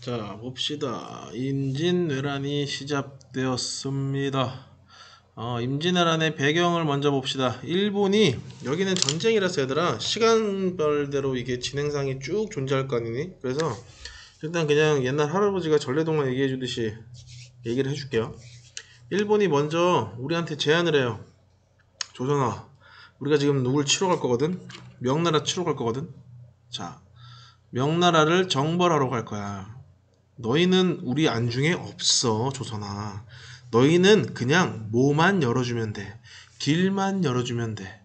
자, 봅시다. 임진왜란이 시작되었습니다. 임진왜란의 배경을 먼저 봅시다. 일본이, 여기는 전쟁이라서 얘들아 시간별대로 이게 진행상이 쭉 존재할 거 아니니? 그래서 일단 그냥 옛날 할아버지가 전래동화 얘기해 주듯이 얘기를 해줄게요. 일본이 먼저 우리한테 제안을 해요. 조선아, 우리가 지금 누굴 치러 갈 거거든? 명나라 치러 갈 거거든? 자, 명나라를 정벌하러 갈 거야. 너희는 우리 안중에 없어, 조선아. 너희는 그냥 뭐만 열어주면 돼. 길만 열어주면 돼.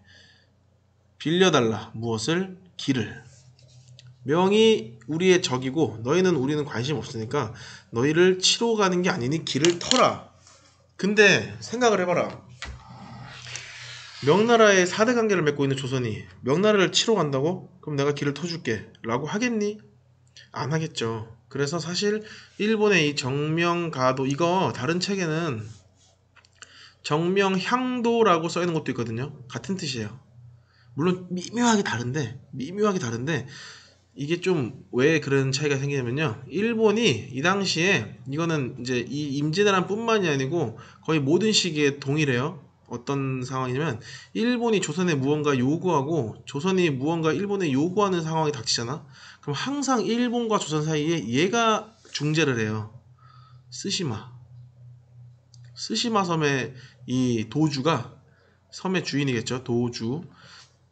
빌려달라. 무엇을? 길을. 명이 우리의 적이고 너희는 우리는 관심 없으니까 너희를 치러 가는 게 아니니 길을 터라. 근데 생각을 해봐라. 명나라의 4대 관계를 맺고 있는 조선이 명나라를 치러 간다고? 그럼 내가 길을 터줄게 라고 하겠니? 안 하겠죠. 그래서 사실 일본의 이 정명가도, 이거 다른 책에는 정명향도라고 써 있는 것도 있거든요. 같은 뜻이에요. 물론 미묘하게 다른데 이게 좀 왜 그런 차이가 생기냐면요. 일본이 이 당시에, 이거는 이제 이 임진왜란 뿐만이 아니고 거의 모든 시기에 동일해요. 어떤 상황이냐면 일본이 조선에 무언가 요구하고 조선이 무언가 일본에 요구하는 상황이 닥치잖아. 그럼 항상 일본과 조선 사이에 얘가 중재를 해요. 스시마 섬의 이 도주가, 섬의 주인이겠죠. 도주.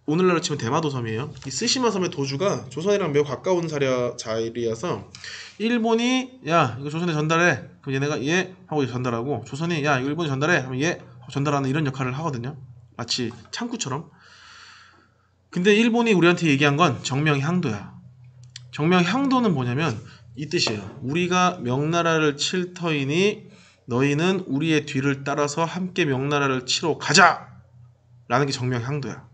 오늘날로 치면 대마도 섬이에요. 이 스시마 섬의 도주가 조선이랑 매우 가까운 자리여서 일본이 야 이거 조선에 전달해. 그럼 얘네가 예 하고 전달하고, 조선이 야 이거 일본에 전달해 하면 예 하고 전달하는 이런 역할을 하거든요. 마치 창구처럼. 근데 일본이 우리한테 얘기한 건 정명향도야. 정명향도는 뭐냐면 이 뜻이에요. 우리가 명나라를 칠 터이니 너희는 우리의 뒤를 따라서 함께 명나라를 치러 가자! 라는 게 정명향도야.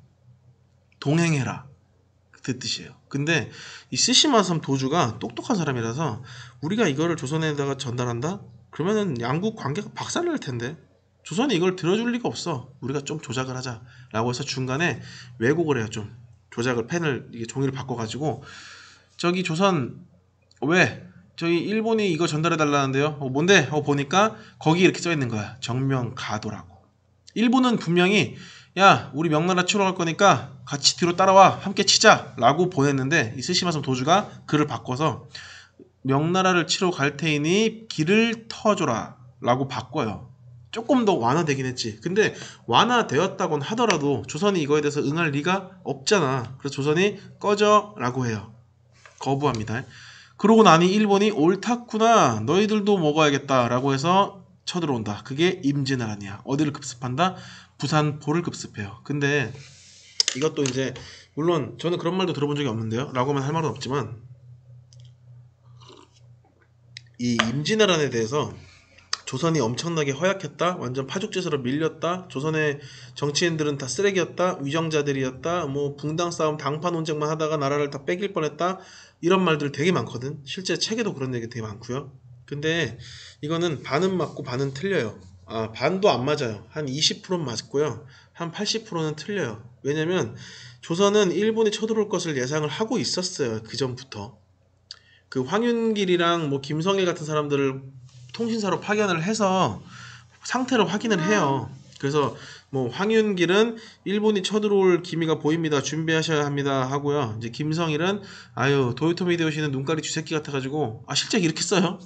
동행해라. 그 뜻이에요. 근데 이 스시마섬 도주가 똑똑한 사람이라서 우리가 이거를 조선에다가 전달한다? 그러면은 양국 관계가 박살날 텐데 조선이 이걸 들어줄 리가 없어. 우리가 좀 조작을 하자 라고 해서 중간에 왜곡을 해요. 좀 조작을, 펜을, 이게 종이를 바꿔가지고 저기 조선 왜 저기 일본이 이거 전달해 달라는데요. 뭔데? 보니까 거기 이렇게 써 있는 거야. 정명가도라고. 일본은 분명히 야 우리 명나라 치러 갈 거니까 같이 뒤로 따라와 함께 치자 라고 보냈는데 이 스시마섬 도주가 글을 바꿔서 명나라를 치러 갈 테니 길을 터줘라 라고 바꿔요. 조금 더 완화되긴 했지. 근데 완화되었다곤 하더라도 조선이 이거에 대해서 응할 리가 없잖아. 그래서 조선이 꺼져 라고 해요. 거부합니다. 그러고 나니 일본이 옳다구나 너희들도 먹어야겠다 라고 해서 쳐들어온다. 그게 임진왜란이야. 어디를 급습한다? 부산포를 급습해요. 근데 이것도 이제 물론 저는 그런 말도 들어본 적이 없는데요 라고 하면 할 말은 없지만, 이 임진왜란에 대해서 조선이 엄청나게 허약했다, 완전 파죽지세로 밀렸다, 조선의 정치인들은 다 쓰레기였다, 위정자들이었다, 뭐 붕당 싸움 당파 논쟁만 하다가 나라를 다 뺏길 뻔했다, 이런 말들 되게 많거든. 실제 책에도 그런 얘기 되게 많고요. 근데 이거는 반은 맞고 반은 틀려요. 반도 안 맞아요. 한 20%는 맞고요. 한 80%는 틀려요. 왜냐면 조선은 일본이 쳐들어올 것을 예상을 하고 있었어요. 그 전부터. 그 황윤길이랑 뭐 김성일 같은 사람들을 통신사로 파견을 해서 상태를 확인을 해요. 그래서 뭐 황윤길은 일본이 쳐들어올 기미가 보입니다. 준비하셔야 합니다 하고요. 이제 김성일은 아유 도요토미 히데요시는 눈깔이 쥐새끼 같아가지고, 실제 이렇게 써요.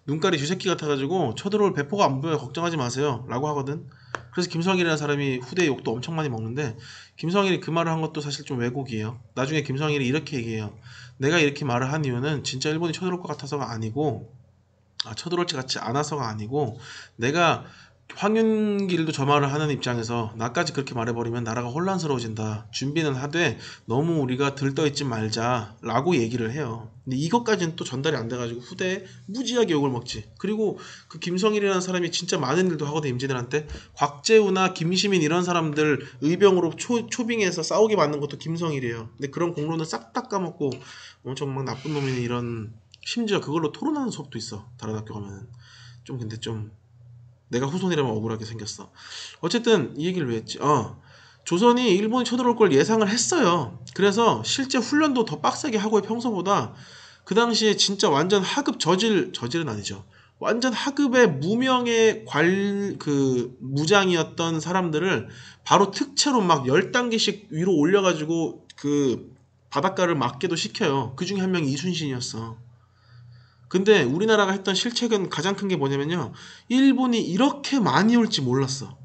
눈깔이 쥐새끼 같아가지고 쳐들어올 배포가 안 보여요. 걱정하지 마세요 라고 하거든. 그래서 김성일이라는 사람이 후대 욕도 엄청 많이 먹는데, 김성일이 그 말을 한 것도 사실 좀 왜곡이에요. 나중에 김성일이 이렇게 얘기해요. 내가 이렇게 말을 한 이유는 진짜 일본이 쳐들어올 것 같아서가 아니고, 쳐들어올 것 같지 않아서가 아니고, 내가 황윤길도 저 말을 하는 입장에서 나까지 그렇게 말해버리면 나라가 혼란스러워진다. 준비는 하되 너무 우리가 들떠있지 말자 라고 얘기를 해요. 근데 이것까지는 또 전달이 안 돼가지고 후대에 무지하게 욕을 먹지. 그리고 그 김성일이라는 사람이 진짜 많은 일도 하거든. 임진왜란때 곽재우나 김시민 이런 사람들 의병으로 초빙해서 싸우게 만든 것도 김성일이에요. 근데 그런 공로는 싹 다 까먹고 엄청 막 나쁜 놈이니 이런, 심지어 그걸로 토론하는 수업도 있어. 다른 학교 가면은. 근데 좀 내가 후손이라면 억울하게 생겼어. 어쨌든 이 얘기를 왜 했지? 조선이 일본이 쳐들어올 걸 예상을 했어요. 그래서 실제 훈련도 더 빡세게 하고요. 평소보다 그 당시에 진짜 완전 하급 저질은 아니죠. 완전 하급의 무명의 무장이었던 사람들을 바로 특채로 막 10단계씩 위로 올려가지고 그 바닷가를 막게도 시켜요. 그 중에 한 명이 이순신이었어. 근데 우리나라가 했던 실책은 가장 큰 게 뭐냐면요. 일본이 이렇게 많이 올지 몰랐어.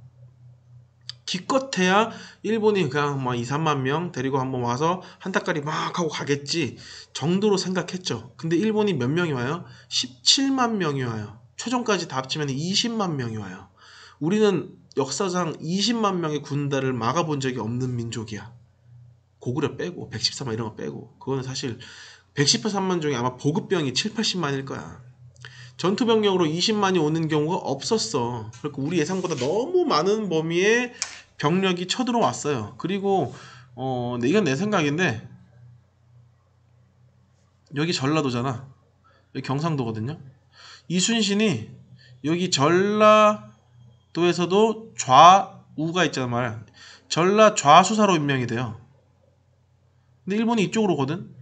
기껏해야 일본이 그냥 막 2, 3만 명 데리고 한번 와서 한타까리 막 하고 가겠지 정도로 생각했죠. 근데 일본이 몇 명이 와요? 17만 명이 와요. 최종까지 다 합치면 20만 명이 와요. 우리는 역사상 20만 명의 군대를 막아본 적이 없는 민족이야. 고구려 빼고 114만 이런 거 빼고 그거는 사실 113만 중에 아마 보급병이 7, 80만일 거야. 전투병력으로 20만이 오는 경우가 없었어. 그러니까 우리 예상보다 너무 많은 범위의 병력이 쳐들어왔어요. 그리고 이건 내 생각인데 여기 전라도잖아. 여기 경상도거든요. 이순신이 여기 전라도에서도 좌우가 있잖아 말이야. 전라 좌수사로 임명이 돼요. 근데 일본이 이쪽으로 오거든.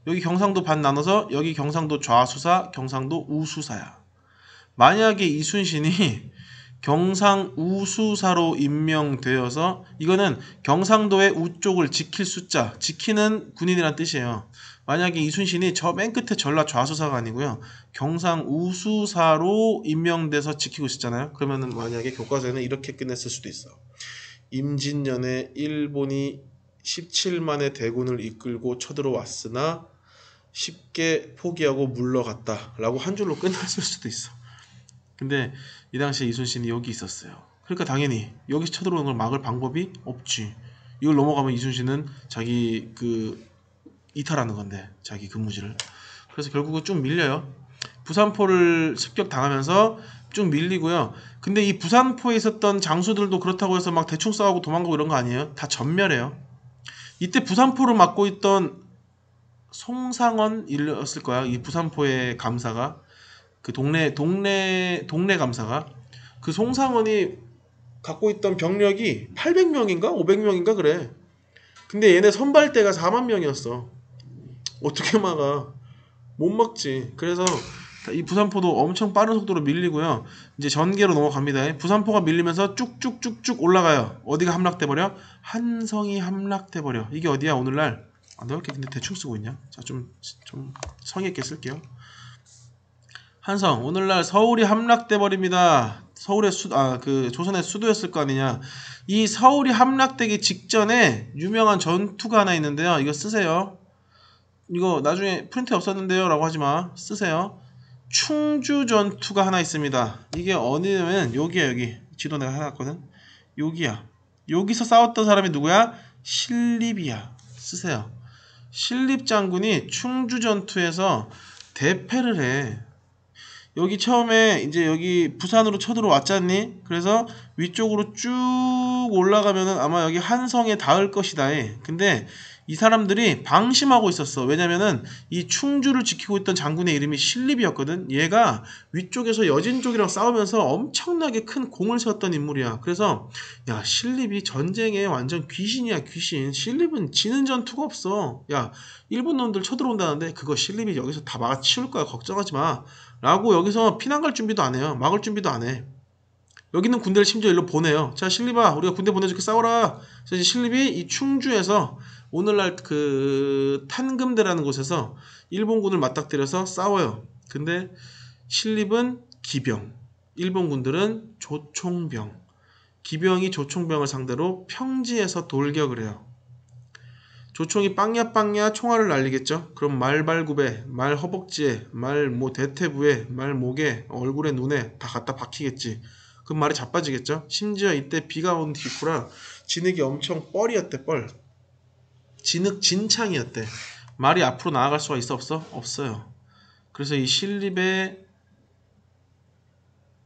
여기 경상도 반 나눠서 여기 경상도 좌수사, 경상도 우수사야. 만약에 이순신이 경상우수사로 임명되어서 이거는 경상도의 우쪽을 지킬 숫자, 지키는 군인이란 뜻이에요. 만약에 이순신이 저 맨 끝에 전라 좌수사가 아니고요. 경상우수사로 임명돼서 지키고 있었잖아요. 그러면은 만약에 교과서에는 이렇게 끝냈을 수도 있어. 임진년에 일본이 17만의 대군을 이끌고 쳐들어왔으나 쉽게 포기하고 물러갔다 라고 한 줄로 끝났을 수도 있어. 근데 이 당시에 이순신이 여기 있었어요. 그러니까 당연히 여기서 쳐들어오는 걸 막을 방법이 없지. 이걸 넘어가면 이순신은 자기 이탈하는 건데 자기 근무지를. 그래서 결국은 쭉 밀려요. 부산포를 습격당하면서 쭉 밀리고요. 근데 이 부산포에 있었던 장수들도 그렇다고 해서 막 대충 싸우고 도망가고 이런 거 아니에요. 다 전멸해요. 이때 부산포를 맡고 있던 송상원이었을 거야. 이 부산포의 감사가 그 동네 감사가 그 송상원이 갖고 있던 병력이 800명인가 500명인가 그래. 근데 얘네 선발대가 4만 명이었어. 어떻게 막아? 못 막지. 그래서 이 부산포도 엄청 빠른 속도로 밀리고요. 이제 전개로 넘어갑니다. 부산포가 밀리면서 쭉쭉쭉쭉 올라가요. 어디가 함락돼 버려? 한성이 함락돼 버려. 이게 어디야 오늘날? 너 이렇게 근데 대충 쓰고 있냐? 자, 좀 성의 있게 쓸게요. 한성, 오늘날 서울이 함락돼 버립니다. 서울의 조선의 수도였을 거 아니냐. 이 서울이 함락되기 직전에 유명한 전투가 하나 있는데요. 이거 쓰세요. 이거 나중에 프린트 없었는데요 라고 하지마. 쓰세요. 충주 전투가 하나 있습니다. 이게 어디냐면 여기야. 여기 지도 내가 해놨거든. 여기야. 여기서 싸웠던 사람이 누구야? 신립이야. 쓰세요. 신립 장군이 충주 전투에서 대패를 해. 여기 처음에 이제 여기 부산으로 쳐들어왔잖니? 그래서 위쪽으로 쭉 올라가면은 아마 여기 한성에 닿을 것이다. 근데 이 사람들이 방심하고 있었어. 왜냐면은 이 충주를 지키고 있던 장군의 이름이 신립이었거든. 얘가 위쪽에서 여진 쪽이랑 싸우면서 엄청나게 큰 공을 세웠던 인물이야. 그래서 야, 신립이 전쟁에 완전 귀신이야, 귀신. 신립은 지는 전투가 없어. 야, 일본 놈들 쳐들어온다는데 그거 신립이 여기서 다 막아치울 거야. 걱정하지 마. 라고 여기서 피난 갈 준비도 안 해요. 막을 준비도 안 해. 여기는 군대를 심지어 일로 보내요. 자, 신립아, 우리가 군대 보내줄게, 싸워라. 그래서 이제 신립이 이 충주에서 오늘날 그 탄금대라는 곳에서 일본군을 맞닥뜨려서 싸워요. 근데 신립은 기병, 일본군들은 조총병. 기병이 조총병을 상대로 평지에서 돌격을 해요. 조총이 빵야 총알을 날리겠죠. 그럼 말발굽에, 말 허벅지에, 말 대퇴부에, 말 목에, 얼굴에, 눈에 다 갖다 박히겠지. 그럼 말이 자빠지겠죠. 심지어 이때 비가 온 뒤구라 진흙이 엄청 뻘이었대. 뻘. 진흙 진창이었대. 말이 앞으로 나아갈 수가 있어 없어? 없어요. 그래서 이 신립의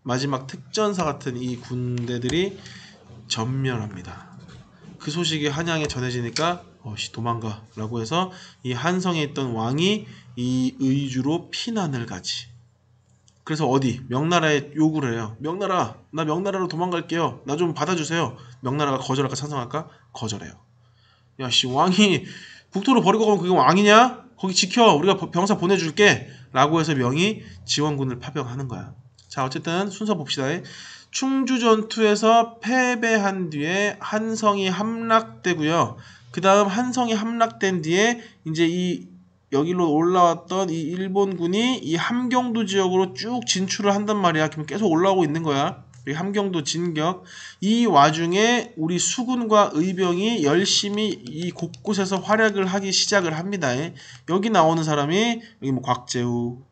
마지막 특전사 같은 이 군대들이 전멸합니다. 그 소식이 한양에 전해지니까 도망가 라고 해서 이 한성에 있던 왕이 이 의주로 피난을 가지. 그래서 어디? 명나라에 요구를 해요. 명나라, 나 명나라로 도망갈게요. 나 좀 받아주세요. 명나라가 거절할까 찬성할까? 거절해요. 야씨, 왕이 국토를 버리고 가면 그게 왕이냐? 거기 지켜. 우리가 병사 보내줄게. 라고 해서 명이 지원군을 파병하는 거야. 자, 어쨌든 순서 봅시다. 충주 전투에서 패배한 뒤에 한성이 함락되고요. 그 다음 한성이 함락된 뒤에 이제 이 여기로 올라왔던 이 일본군이 이 함경도 지역으로 쭉 진출을 한단 말이야. 그럼 계속 올라오고 있는 거야. 이 함경도 진격. 이 와중에 우리 수군과 의병이 열심히 이 곳곳에서 활약을 하기 시작을 합니다. 여기 나오는 사람이 여기 뭐 곽재우,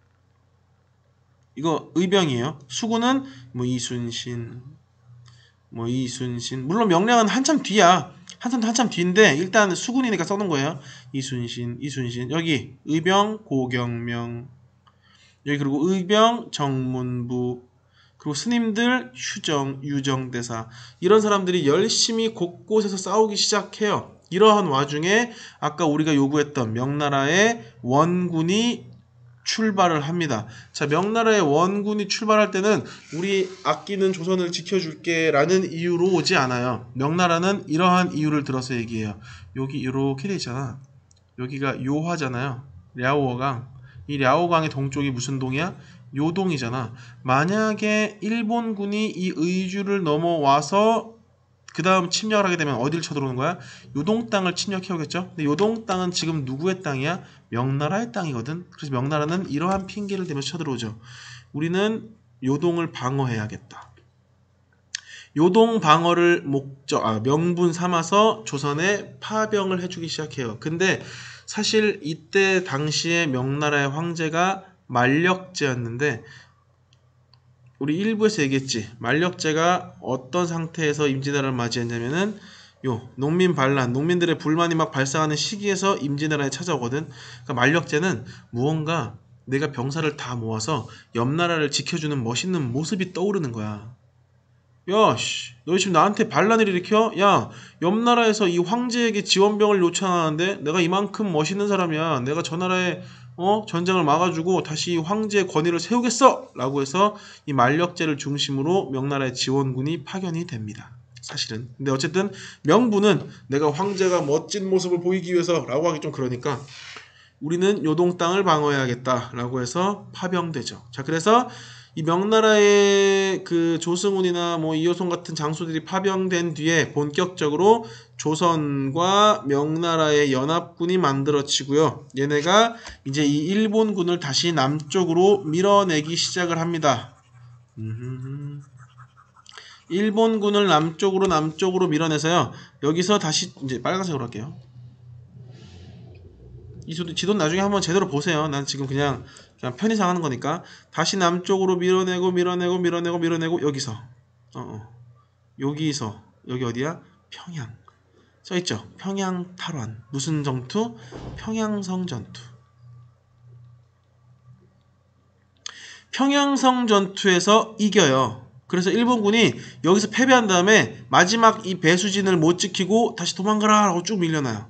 이거 의병이에요. 수군은 뭐 이순신, 물론 명량은 한참 뒤야. 한참 뒤인데 일단 수군이니까 써놓은 거예요. 이순신. 여기 의병 고경명, 여기 그리고 의병 정문부, 그리고 스님들 유정대사, 이런 사람들이 열심히 곳곳에서 싸우기 시작해요. 이러한 와중에 아까 우리가 요구했던 명나라의 원군이 출발을 합니다. 자, 명나라의 원군이 출발할 때는 우리 아끼는 조선을 지켜줄게 라는 이유로 오지 않아요. 명나라는 이러한 이유를 들어서 얘기해요. 여기 이렇게 돼 있잖아. 여기가 요화잖아요. 랴오어강. 이 랴오강의 동쪽이 무슨 동이야? 요동이잖아. 만약에 일본군이 이 의주를 넘어와서 그 다음 침략을 하게 되면 어디를 쳐들어오는 거야? 요동 땅을 침략해오겠죠? 근데 요동 땅은 지금 누구의 땅이야? 명나라의 땅이거든. 그래서 명나라는 이러한 핑계를 대면서 쳐들어오죠. 우리는 요동을 방어해야겠다. 요동 방어를 명분 삼아서 조선에 파병을 해주기 시작해요. 근데 사실 이때 당시에 명나라의 황제가 만력제였는데, 우리 일부에서 얘기했지. 만력제가 어떤 상태에서 임진왜란을 맞이했냐면은 농민 반란, 농민들의 불만이 막 발생하는 시기에서 임진왜란이 찾아오거든. 그러니까 만력제는 무언가 내가 병사를 다 모아서 옆나라를 지켜주는 멋있는 모습이 떠오르는 거야. 야, 씨, 너희 지금 나한테 반란을 일으켜? 야, 옆나라에서 이 황제에게 지원병을 요청하는데 내가 이만큼 멋있는 사람이야. 내가 저 나라에 전쟁을 막아주고 다시 황제의 권위를 세우겠어! 라고 해서 이 만력제를 중심으로 명나라의 지원군이 파견이 됩니다. 사실은. 근데 어쨌든 명분은 내가 황제가 멋진 모습을 보이기 위해서 라고 하기 좀 그러니까 우리는 요동 땅을 방어해야겠다 라고 해서 파병되죠. 자, 그래서 이 명나라의 그 조승훈이나 뭐 이효송 같은 장수들이 파병된 뒤에 본격적으로 조선과 명나라의 연합군이 만들어지고요. 얘네가 이제 이 일본군을 다시 남쪽으로 밀어내기 시작을 합니다. 일본군을 남쪽으로 밀어내서요. 여기서 다시 이제 빨간색으로 할게요. 이 지도는 나중에 한번 제대로 보세요. 난 지금 그냥 편의상 하는 거니까. 다시 남쪽으로 밀어내고 여기서 여기서 여기 어디야? 평양. 써있죠? 평양 탈환. 무슨 전투? 평양성 전투. 평양성 전투에서 이겨요. 그래서 일본군이 여기서 패배한 다음에 마지막 이 배수진을 못 지키고 다시 도망가라 라고 쭉 밀려나요.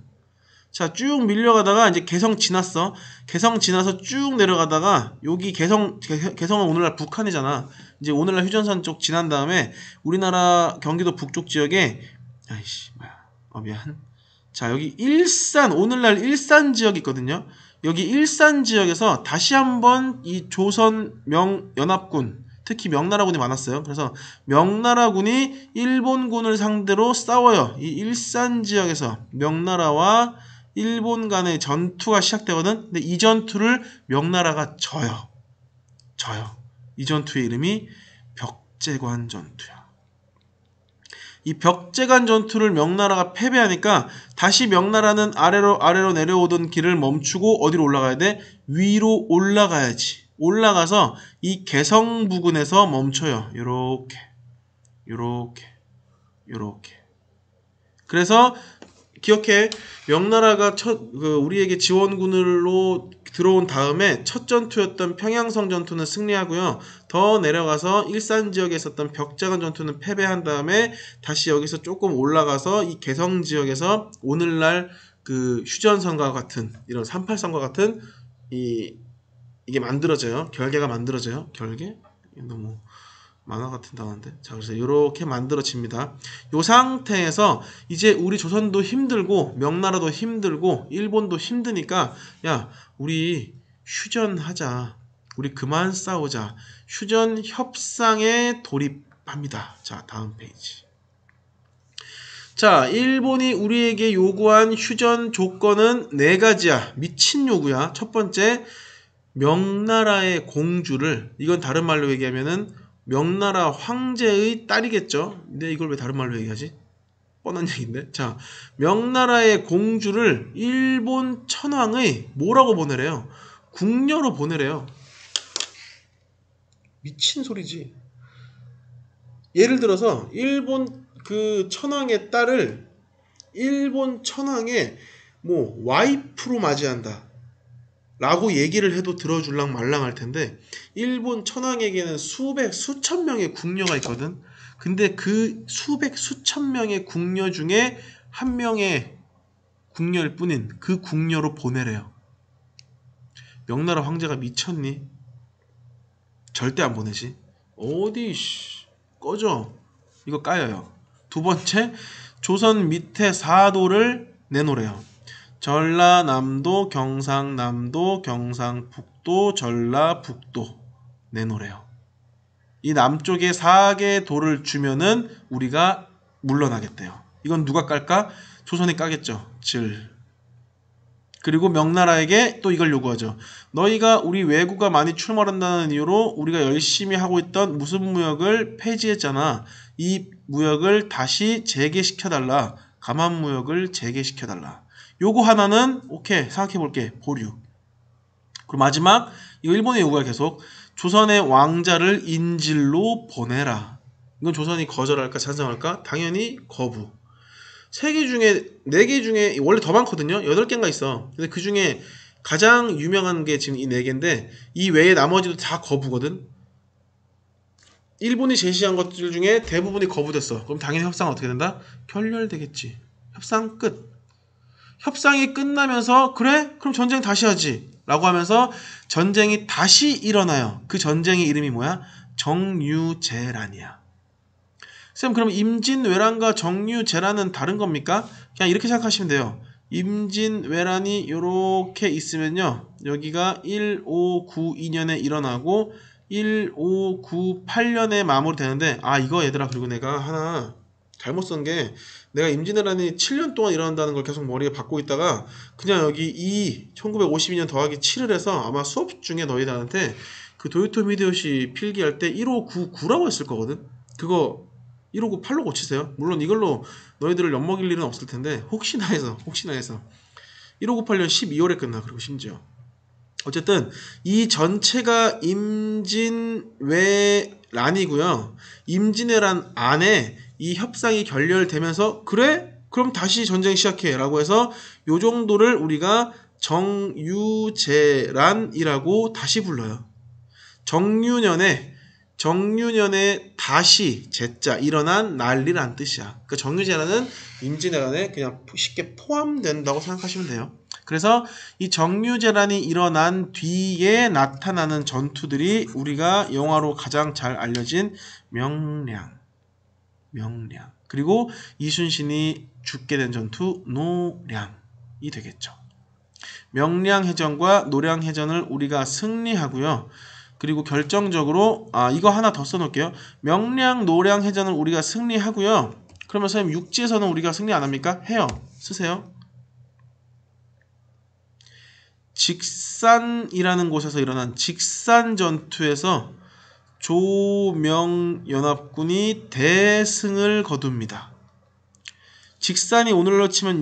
자, 쭉 밀려가다가 이제 개성 지났어. 개성 지나서 쭉 내려가다가 여기 개성은 오늘날 북한이잖아. 이제 오늘날 휴전선 쪽 지난 다음에 우리나라 경기도 북쪽 지역에 미안. 자, 여기 일산, 오늘날 일산 지역이 있거든요. 여기 일산 지역에서 다시 한번 이 조선 연합군, 특히 명나라군이 많았어요. 그래서 명나라군이 일본군을 상대로 싸워요. 이 일산 지역에서 명나라와 일본 간의 전투가 시작되거든. 근데 이 전투를 명나라가 져요. 이 전투의 이름이 벽제관 전투야. 이 벽제관 전투를 명나라가 패배하니까 다시 명나라는 아래로 내려오던 길을 멈추고 어디로 올라가야 돼? 위로 올라가야지. 올라가서 이 개성 부근에서 멈춰요. 요렇게. 그래서 기억해. 명나라가 우리에게 지원군으로 들어온 다음에 첫 전투였던 평양성 전투는 승리하고요. 더 내려가서 일산 지역에 있었던 벽제관 전투는 패배한 다음에 다시 여기서 조금 올라가서 이 개성 지역에서 오늘날 그 휴전선과 같은 이런 38선과 같은 이게 만들어져요. 결계가 만들어져요. 결계? 너무 만화 같은 단어인데. 자, 그래서 이렇게 만들어집니다. 이 상태에서 이제 우리 조선도 힘들고 명나라도 힘들고 일본도 힘드니까 야, 우리 휴전하자. 우리 그만 싸우자. 휴전 협상에 돌입합니다. 자, 다음 페이지. 자, 일본이 우리에게 요구한 휴전 조건은 4가지야. 미친 요구야. 첫 번째, 명나라의 공주를, 이건 다른 말로 얘기하면은 명나라 황제의 딸이겠죠. 근데 이걸 왜 다른 말로 얘기하지? 뻔한 얘기인데. 자, 명나라의 공주를 일본 천황의 뭐라고 보내래요? 궁녀로 보내래요. 미친 소리지. 예를 들어서 일본 그 천황의 딸을 일본 천황의 뭐 와이프로 맞이한다 라고 얘기를 해도 들어줄랑 말랑 할 텐데, 일본 천황에게는 수천 명의 궁녀가 있거든. 근데 그 수천 명의 궁녀 중에 한 명의 궁녀일 뿐인 그 궁녀로 보내래요. 명나라 황제가 미쳤니? 절대 안 보내지. 어디 꺼져. 이거 까여요. 두 번째, 조선 밑에 사도를 내놓으래요. 전라남도, 경상남도, 경상북도, 전라북도 내놓으래요. 이 남쪽에 4개 도를 주면은 우리가 물러나겠대요. 이건 누가 깔까? 조선이 까겠죠. 그리고 명나라에게 또 이걸 요구하죠. 너희가 우리 왜구가 많이 출몰한다는 이유로 우리가 열심히 하고 있던 무슨 무역을 폐지했잖아. 이 무역을 다시 재개시켜달라. 감한무역을 재개시켜달라. 요거 하나는 오케이, 생각해볼게. 보류. 그리고 마지막, 이거 일본의 요구가 계속 조선의 왕자를 인질로 보내라. 이건 조선이 거절할까 찬성할까? 당연히 거부. 3개 중에 4개 중에 원래 더 많거든요. 8개인가 있어. 근데 그 중에 가장 유명한 게 지금 이 4개인데 이 외에 나머지도 다 거부거든. 일본이 제시한 것들 중에 대부분이 거부됐어. 그럼 당연히 협상은 어떻게 된다? 결렬되겠지. 협상 끝. 협상이 끝나면서 그래? 그럼 전쟁 다시 하지 라고 하면서 전쟁이 다시 일어나요. 그 전쟁의 이름이 뭐야? 정유재란이야. 쌤, 그럼 임진왜란과 정유재란은 다른 겁니까? 그냥 이렇게 생각하시면 돼요. 임진왜란이 이렇게 있으면요, 여기가 1592년에 일어나고 1598년에 마무리되는데, 아 이거 얘들아, 그리고 내가 하나 잘못 쓴 게, 내가 임진왜란이 7년 동안 일어난다는 걸 계속 머리에 받고 있다가 그냥 여기 1952년 더하기 7을 해서 아마 수업 중에 너희들한테 그 도요토미 히데요시 필기할 때 1599라고 했을 거거든. 그거 1598로 고치세요. 물론 이걸로 너희들을 엿먹일 일은 없을 텐데 혹시나 해서 1598년 12월에 끝나. 그리고 심지어 어쨌든 이 전체가 임진왜란이고요. 임진왜란 안에 이 협상이 결렬되면서 그래? 그럼 다시 전쟁 시작해 라고 해서 요 정도를 우리가 정유재란이라고 다시 불러요. 정유년에 다시 제자 일어난 난리란 뜻이야. 그러니까 정유재란은 임진왜란에 그냥 쉽게 포함된다고 생각하시면 돼요. 그래서 이 정유재란이 일어난 뒤에 나타나는 전투들이 우리가 영화로 가장 잘 알려진 명량, 그리고 이순신이 죽게 된 전투 노량이 되겠죠. 명량해전과 노량해전을 우리가 승리하고요. 그리고 결정적으로 이거 하나 더 써놓을게요. 명량, 노량해전을 우리가 승리하고요. 그러면 선생님 육지에서는 우리가 승리 안 합니까? 해요. 쓰세요. 직산이라는 곳에서 일어난 직산 전투에서 조명연합군이 대승을 거둡니다. 직산이 오늘로 치면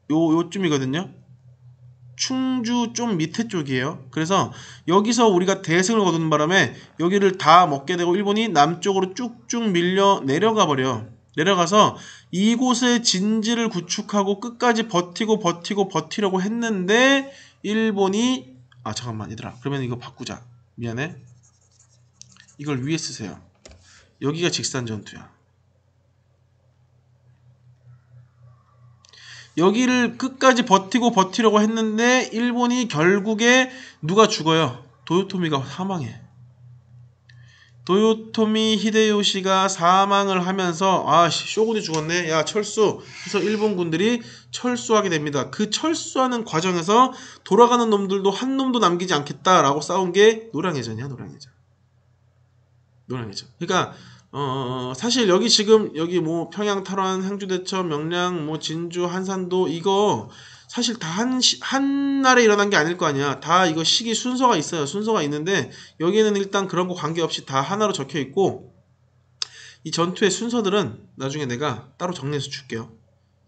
요쯤이거든요. 충주 좀 밑에 쪽이에요. 그래서 여기서 우리가 대승을 거두는 바람에 여기를 다 먹게 되고 일본이 남쪽으로 쭉쭉 밀려 내려가 버려. 내려가서 이곳에 진지를 구축하고 끝까지 버티려고 했는데 일본이 잠깐만 얘들아, 그러면 이거 바꾸자. 미안해. 이걸 위에 쓰세요. 여기가 직산 전투야. 여기를 끝까지 버티려고 했는데 일본이 결국에 누가 죽어요? 도요토미가 사망해. 도요토미 히데요시가 사망을 하면서 쇼군이 죽었네. 야, 철수. 그래서 일본군들이 철수하게 됩니다. 그 철수하는 과정에서 돌아가는 놈들도 한 놈도 남기지 않겠다라고 싸운 게 노량해전이야, 노량해전. 그러니까 사실 여기 지금 여기 뭐 평양, 탈환, 행주대첩, 명량, 뭐 진주, 한산도 이거 사실 다 한 날에 일어난 게 아닐 거 아니야. 다 이거 시기 순서가 있어요. 순서가 있는데 여기는 일단 그런 거 관계없이 다 하나로 적혀 있고 이 전투의 순서들은 나중에 내가 따로 정리해서 줄게요.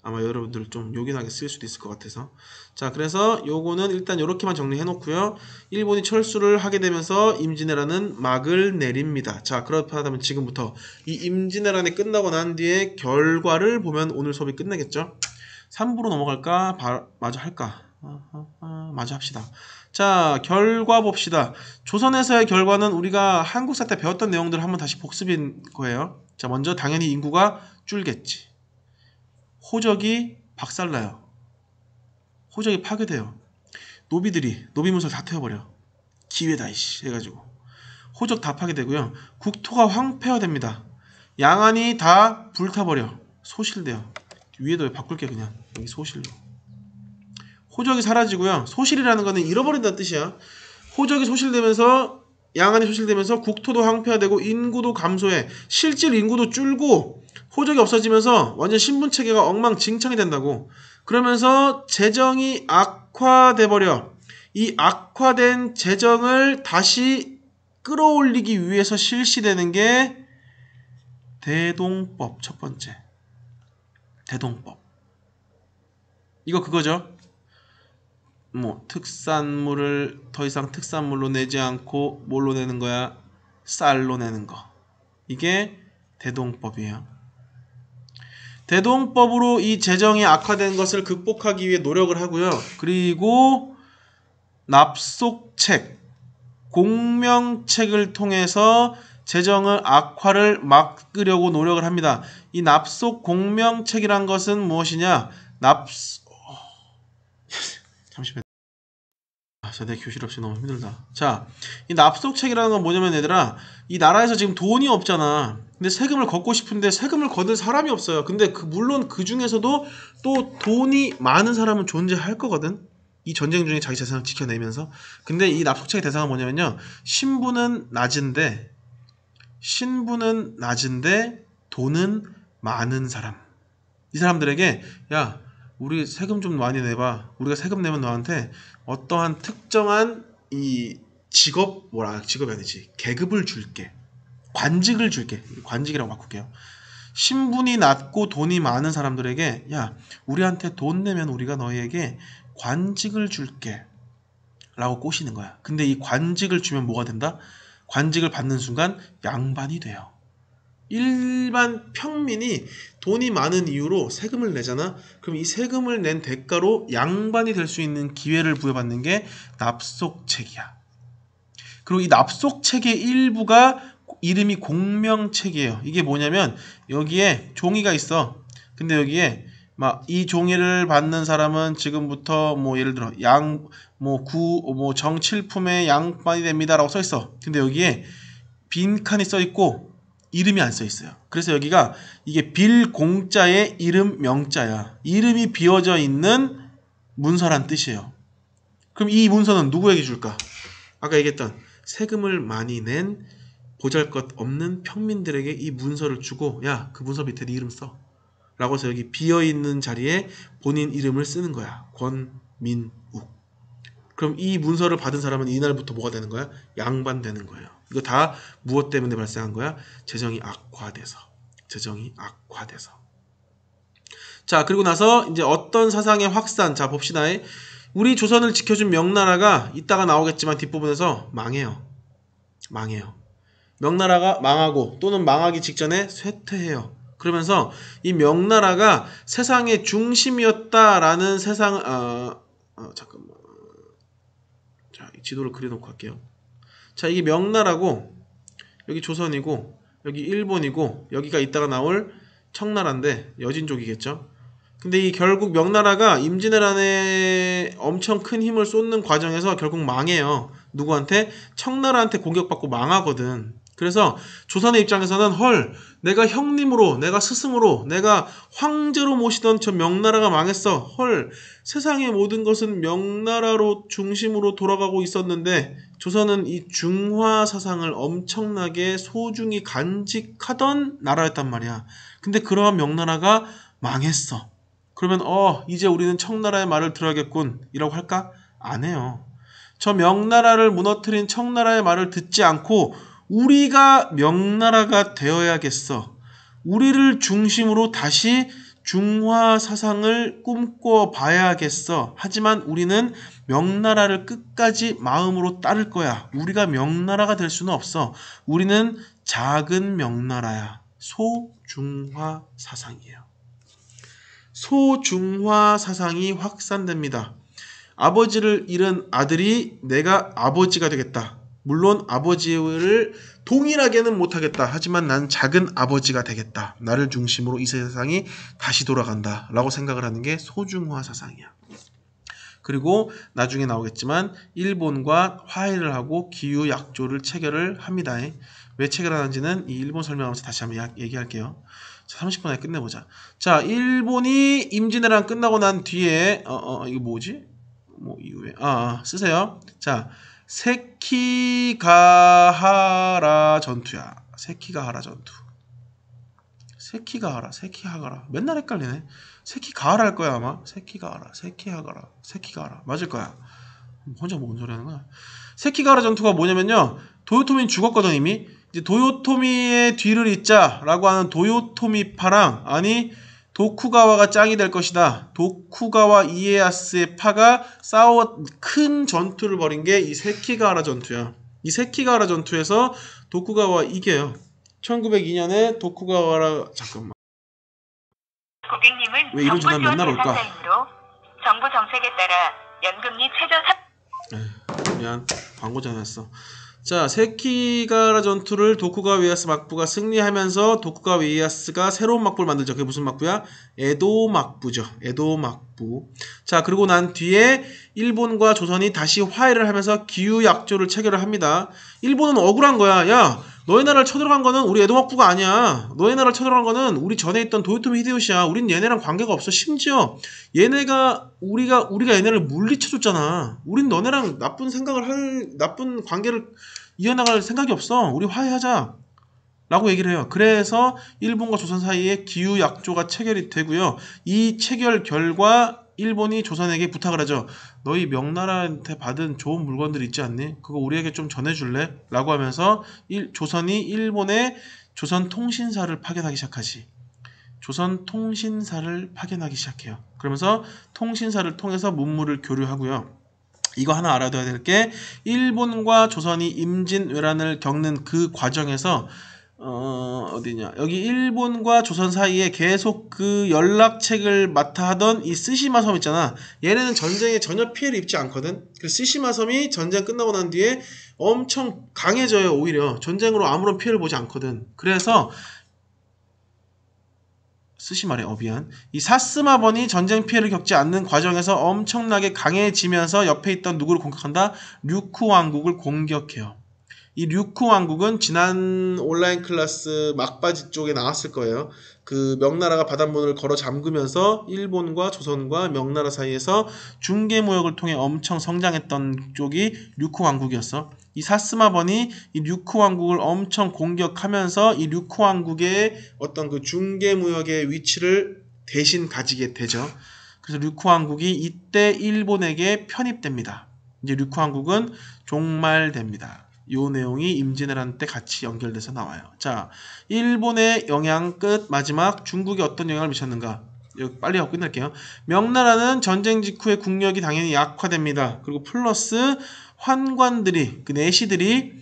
아마 여러분들 좀 요긴하게 쓸 수도 있을 것 같아서. 자, 그래서 요거는 일단 요렇게만 정리해 놓고요. 일본이 철수를 하게 되면서 임진왜란은 막을 내립니다. 자, 그렇다면 지금부터 이 임진왜란이 끝나고 난 뒤에 결과를 보면 오늘 수업이 끝내겠죠. 3부로 넘어갈까? 마저 할까? 마저 합시다. 자, 결과 봅시다. 조선에서의 결과는 우리가 한국사 때 배웠던 내용들을 한번 다시 복습인 거예요. 자, 먼저 당연히 인구가 줄겠지. 호적이 박살나요. 호적이 파괴돼요. 노비들이 노비문서를 다 태워버려. 기회다 이씨 해가지고 호적 다 파괴되고요. 국토가 황폐화됩니다. 양안이 다 불타버려. 소실돼요. 위에도 바꿀게 그냥. 여기 소실로. 호적이 사라지고요. 소실이라는 거는 잃어버린다는 뜻이야. 호적이 소실되면서 양안이 소실되면서 국토도 황폐화되고 인구도 감소해. 실질 인구도 줄고 호적이 없어지면서 완전 신분체계가 엉망진창이 된다고. 그러면서 재정이 악화돼 버려. 이 악화된 재정을 다시 끌어올리기 위해서 실시되는 게 대동법. 첫 번째 대동법. 이거 그거죠. 뭐 특산물을 더 이상 특산물로 내지 않고 뭘로 내는 거야? 쌀로 내는 거. 이게 대동법이에요. 대동법으로 이 재정이 악화된 것을 극복하기 위해 노력을 하고요. 그리고 납속책, 공명책을 통해서 재정의 악화를 막으려고 노력을 합니다. 이 납속 공명책이란 것은 무엇이냐? 잠시만요. 내 교실 없이 너무 힘들다. 자, 이 납속책이라는 건 뭐냐면 얘들아, 이 나라에서 지금 돈이 없잖아. 근데 세금을 걷고 싶은데 세금을 걷을 사람이 없어요. 근데 물론 그 중에서도 또 돈이 많은 사람은 존재할 거거든. 이 전쟁 중에 자기 재산을 지켜내면서. 근데 이 납속책의 대상은 뭐냐면요, 신분은 낮은데 돈은 많은 사람. 이 사람들에게 야, 우리 세금 좀 많이 내봐. 우리가 세금 내면 너한테 어떠한 특정한 이 직업이 아니지, 계급을 줄게. 관직을 줄게. 관직이라고 바꿀게요. 신분이 낮고 돈이 많은 사람들에게 야, 우리한테 돈 내면 우리가 너희에게 관직을 줄게 라고 꼬시는 거야. 근데 이 관직을 주면 뭐가 된다? 관직을 받는 순간 양반이 돼요. 일반 평민이 돈이 많은 이유로 세금을 내잖아. 그럼 이 세금을 낸 대가로 양반이 될 수 있는 기회를 부여받는 게 납속책이야. 그리고 이 납속책의 일부가 이름이 공명책이에요. 이게 뭐냐면 여기에 종이가 있어. 근데 여기에 막 이 종이를 받는 사람은 지금부터 뭐 예를 들어 정칠품의 양반이 됩니다라고 써 있어. 근데 여기에 빈칸이 써 있고 이름이 안 써 있어요. 그래서 여기가 이게 빌공자의 이름 명자야. 이름이 비어져 있는 문서란 뜻이에요. 그럼 이 문서는 누구에게 줄까? 아까 얘기했던 세금을 많이 낸 보잘것없는 평민들에게 이 문서를 주고 야, 그 문서 밑에 네 이름 써 라고 해서 여기 비어있는 자리에 본인 이름을 쓰는 거야. 권민욱. 그럼 이 문서를 받은 사람은 이날부터 뭐가 되는 거야? 양반 되는 거예요. 이거 다 무엇 때문에 발생한 거야? 재정이 악화돼서. 자, 그리고 나서 이제 어떤 사상의 확산. 자, 봅시다. 우리 조선을 지켜준 명나라가 이따가 나오겠지만 뒷부분에서 망해요. 명나라가 망하고 또는 망하기 직전에 쇠퇴해요. 그러면서 이 명나라가 세상의 중심이었다라는 잠깐만. 자, 이 지도를 그려놓고 할게요. 자, 이게 명나라고 여기 조선이고 여기 일본이고 여기가 이따가 나올 청나라인데 여진족이겠죠. 근데 이 결국 명나라가 임진왜란에 엄청 큰 힘을 쏟는 과정에서 결국 망해요. 누구한테? 청나라한테 공격받고 망하거든. 그래서 조선의 입장에서는 헐, 내가 형님으로, 내가 스승으로, 내가 황제로 모시던 저 명나라가 망했어. 헐, 세상의 모든 것은 명나라로 중심으로 돌아가고 있었는데 조선은 이 중화 사상을 엄청나게 소중히 간직하던 나라였단 말이야. 근데 그러한 명나라가 망했어. 그러면 이제 우리는 청나라의 말을 들어야겠군 이라고 할까? 안 해요. 저 명나라를 무너뜨린 청나라의 말을 듣지 않고 우리가 명나라가 되어야겠어. 우리를 중심으로 다시 중화 사상을 꿈꿔 봐야겠어. 하지만 우리는 명나라를 끝까지 마음으로 따를 거야. 우리가 명나라가 될 수는 없어. 우리는 작은 명나라야. 소중화 사상이에요. 소중화 사상이 확산됩니다. 아버지를 잃은 아들이 내가 아버지가 되겠다. 물론 아버지를 동일하게는 못하겠다. 하지만 난 작은 아버지가 되겠다. 나를 중심으로 이 세상이 다시 돌아간다. 라고 생각을 하는 게 소중화 사상이야. 그리고 나중에 나오겠지만 일본과 화해를 하고 기후약조를 체결을 합니다. 왜 체결하는지는 이 일본 설명하면서 다시 한번 얘기할게요. 자, 30분 안에 끝내보자. 자, 일본이 임진왜란 끝나고 난 뒤에 이거 뭐지? 뭐 이후에 쓰세요. 자, 세키가하라 전투야. 세키가하라 전투. 세키하가라. 맨날 헷갈리네. 세키가하라 할 거야 아마. 세키하가라. 맞을 거야. 혼자 뭔 소리 하는 거야? 세키가하라 전투가 뭐냐면요. 도요토미는 죽었거든 이미. 이제 도요토미의 뒤를 잇자라고 하는 도요토미파랑 도쿠가와가 짱이 될 것이다. 도쿠가와 이에야스의 파가 싸워 큰 전투를 벌인 게 이 세키가하라 전투야. 이 세키가하라 전투에서 도쿠가와 이겨요. 1902년에 도쿠가와라 잠깐만. 고객님은 왜 이런 전화 맨날 올까? 정부 정책에 따라 연금리 최저 미안, 광고 전화했어. 자, 세키가하라 전투를 도쿠가와 이에야스 막부가 승리하면서 도쿠가와 이에야스가 새로운 막부를 만들죠. 그게 무슨 막부야? 에도 막부죠. 에도 막부. 자, 그리고 난 뒤에 일본과 조선이 다시 화해를 하면서 기후약조를 체결을 합니다. 일본은 억울한 거야. 야, 너희 나라를 쳐들어간 거는 우리 에도 막부가 아니야. 너희 나라를 쳐들어간 거는 우리 전에 있던 도요토미 히데요시야. 우린 얘네랑 관계가 없어. 심지어 얘네가 우리가 얘네를 물리쳐줬잖아. 우린 너네랑 나쁜 관계를 이어나갈 생각이 없어. 우리 화해하자. 라고 얘기를 해요. 그래서 일본과 조선 사이에 기후약조가 체결이 되고요. 이 체결 결과 일본이 조선에게 부탁을 하죠. 너희 명나라한테 받은 좋은 물건들 있지 않니? 그거 우리에게 좀 전해줄래? 라고 하면서 조선이 일본의 조선통신사를 파견하기 시작하지. 조선통신사를 파견하기 시작해요. 그러면서 통신사를 통해서 문물을 교류하고요. 이거 하나 알아둬야 될 게 일본과 조선이 임진왜란을 겪는 그 과정에서 어디냐 여기 일본과 조선 사이에 계속 그 연락책을 맡아 하던 이 쓰시마 섬 있잖아. 얘네는 전쟁에 전혀 피해를 입지 않거든. 그 쓰시마 섬이 전쟁 끝나고 난 뒤에 엄청 강해져요. 오히려 전쟁으로 아무런 피해를 보지 않거든. 그래서 쓰시마래 미안. 이 사스마번이 전쟁 피해를 겪지 않는 과정에서 엄청나게 강해지면서 옆에 있던 누구를 공격한다? 류쿠 왕국을 공격해요. 이 류쿠 왕국은 지난 온라인 클래스 막바지 쪽에 나왔을 거예요. 그 명나라가 바닷문을 걸어 잠그면서 일본과 조선과 명나라 사이에서 중개무역을 통해 엄청 성장했던 쪽이 류쿠 왕국이었어. 이 사스마번이 이 류쿠 왕국을 엄청 공격하면서 이 류쿠 왕국의 어떤 그 중개무역의 위치를 대신 가지게 되죠. 그래서 류쿠 왕국이 이때 일본에게 편입됩니다. 이제 류쿠 왕국은 종말됩니다. 요 내용이 임진왜란 때 같이 연결돼서 나와요. 자, 일본의 영향 끝. 마지막 중국에 어떤 영향을 미쳤는가? 여기 빨리 하고 끝낼게요. 명나라는 전쟁 직후에 국력이 당연히 약화됩니다. 그리고 플러스 환관들이 그 내시들이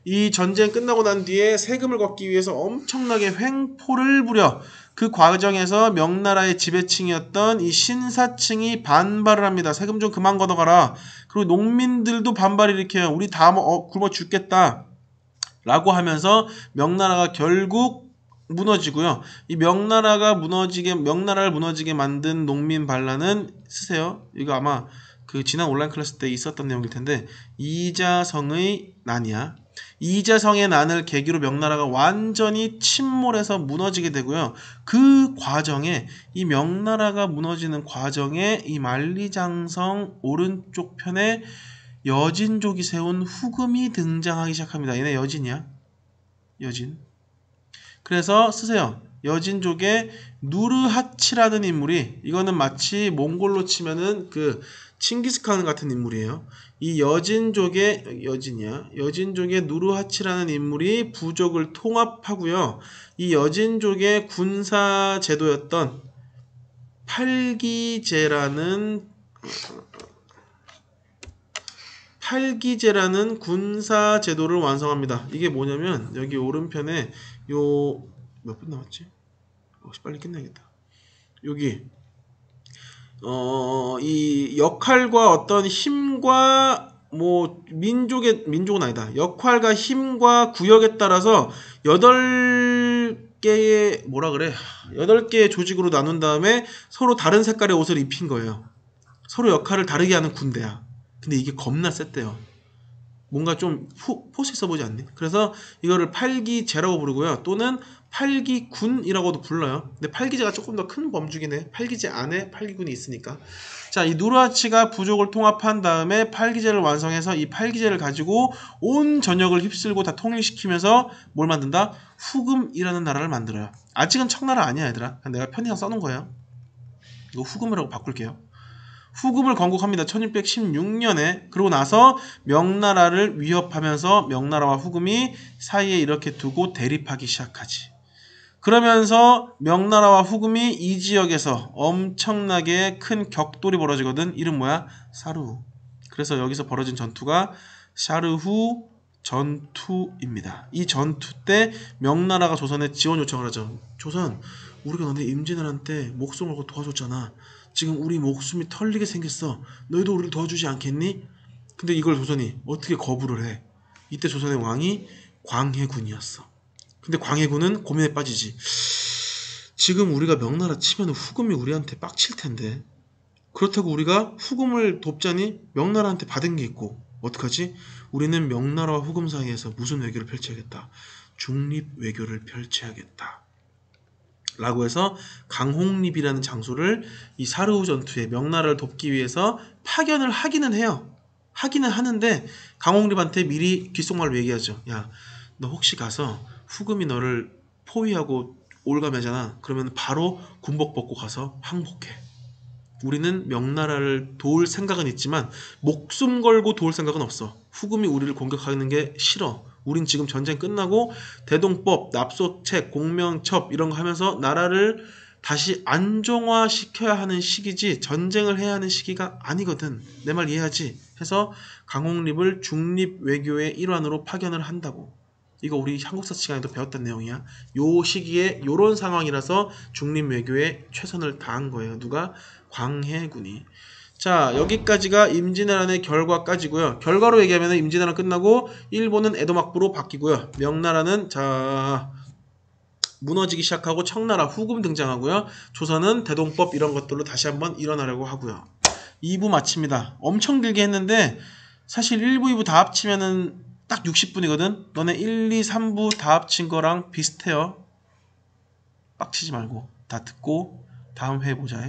이 전쟁 끝나고 난 뒤에 세금을 걷기 위해서 엄청나게 횡포를 부려 그 과정에서 명나라의 지배층이었던 이 신사층이 반발을 합니다. 세금 좀 그만 걷어가라. 그리고 농민들도 반발을 일으켜요. 우리 다 굶어 죽겠다. 라고 하면서 명나라가 결국 무너지고요. 이 명나라를 무너지게 만든 농민 반란은 쓰세요. 이거 아마 그 지난 온라인 클래스 때 있었던 내용일 텐데 이자성의 난이야. 이재성의 난을 계기로 명나라가 완전히 침몰해서 무너지게 되고요. 그 과정에 이 명나라가 무너지는 과정에 이 만리장성 오른쪽 편에 여진족이 세운 후금이 등장하기 시작합니다. 얘네 여진이야. 여진. 그래서 쓰세요. 여진족의 누르하치라는 인물이, 이거는 마치 몽골로 치면은 그 칭기스칸 같은 인물이에요. 이 여진족의 여진족의 누르하치라는 인물이 부족을 통합하고요. 이 여진족의 군사 제도였던 팔기제라는 군사 제도를 완성합니다. 이게 뭐냐면 여기 오른편에 요 몇 분 남았지? 빨리 끝내야겠다. 여기 이 역할과 어떤 힘과 뭐 민족은 아니다. 역할과 힘과 구역에 따라서 8개의 8개의 조직으로 나눈 다음에 서로 다른 색깔의 옷을 입힌 거예요. 서로 역할을 다르게 하는 군대야. 근데 이게 겁나 셌대요. 뭔가 좀 포스 있어 보지 않니? 그래서 이거를 팔기제라고 부르고요. 또는 팔기군이라고도 불러요. 근데 팔기제가 조금 더 큰 범주긴 해. 팔기제 안에 팔기군이 있으니까. 자, 이 누르하치가 부족을 통합한 다음에 팔기제를 완성해서 이 팔기제를 가지고 온 전역을 휩쓸고 다 통일시키면서 뭘 만든다? 후금이라는 나라를 만들어요. 아직은 청나라 아니야, 얘들아. 내가 편의상 써놓은 거예요. 이거 후금이라고 바꿀게요. 후금을 건국합니다. 1616년에. 그러고 나서 명나라를 위협하면서 명나라와 후금이 사이에 이렇게 두고 대립하기 시작하지. 그러면서 명나라와 후금이 이 지역에서 엄청나게 큰 격돌이 벌어지거든. 이름 뭐야? 사르후. 그래서 여기서 벌어진 전투가 사르후 전투입니다. 이 전투 때 명나라가 조선에 지원 요청을 하죠. 조선, 우리가 너네 임진왜란때 목숨 걸고 도와줬잖아. 지금 우리 목숨이 털리게 생겼어. 너희도 우리를 도와주지 않겠니? 근데 이걸 조선이 어떻게 거부를 해? 이때 조선의 왕이 광해군이었어. 근데 광해군은 고민에 빠지지. 지금 우리가 명나라 치면 후금이 우리한테 빡칠 텐데. 그렇다고 우리가 후금을 돕자니 명나라한테 받은 게 있고. 어떡하지? 우리는 명나라와 후금 사이에서 무슨 외교를 펼쳐야겠다. 중립 외교를 펼쳐야겠다. 라고 해서 강홍립이라는 장소를 이 사르후 전투에 명나라를 돕기 위해서 파견을 하기는 해요. 하기는 하는데 강홍립한테 미리 귓속말로 얘기하죠. 야, 너 혹시 가서 후금이 너를 포위하고 올가매잖아. 그러면 바로 군복 벗고 가서 항복해. 우리는 명나라를 도울 생각은 있지만 목숨 걸고 도울 생각은 없어. 후금이 우리를 공격하는 게 싫어. 우린 지금 전쟁 끝나고 대동법, 납소책, 공명첩 이런 거 하면서 나라를 다시 안정화시켜야 하는 시기지 전쟁을 해야 하는 시기가 아니거든. 내 말 이해하지? 해서 강홍립을 중립 외교의 일환으로 파견을 한다고. 이거 우리 한국사 시간에도 배웠던 내용이야. 요 시기에 요런 상황이라서 중립 외교에 최선을 다한 거예요. 누가? 광해군이. 자, 여기까지가 임진왜란의 결과까지고요. 결과로 얘기하면 임진왜란 끝나고 일본은 에도막부로 바뀌고요. 명나라는 무너지기 시작하고 청나라 후금 등장하고요. 조선은 대동법 이런 것들로 다시 한번 일어나려고 하고요. 2부 마칩니다. 엄청 길게 했는데 사실 1부, 2부 다 합치면은 딱 60분이거든. 너네 1, 2, 3부 다 합친 거랑 비슷해요. 빡치지 말고 다 듣고 다음 회에 보자.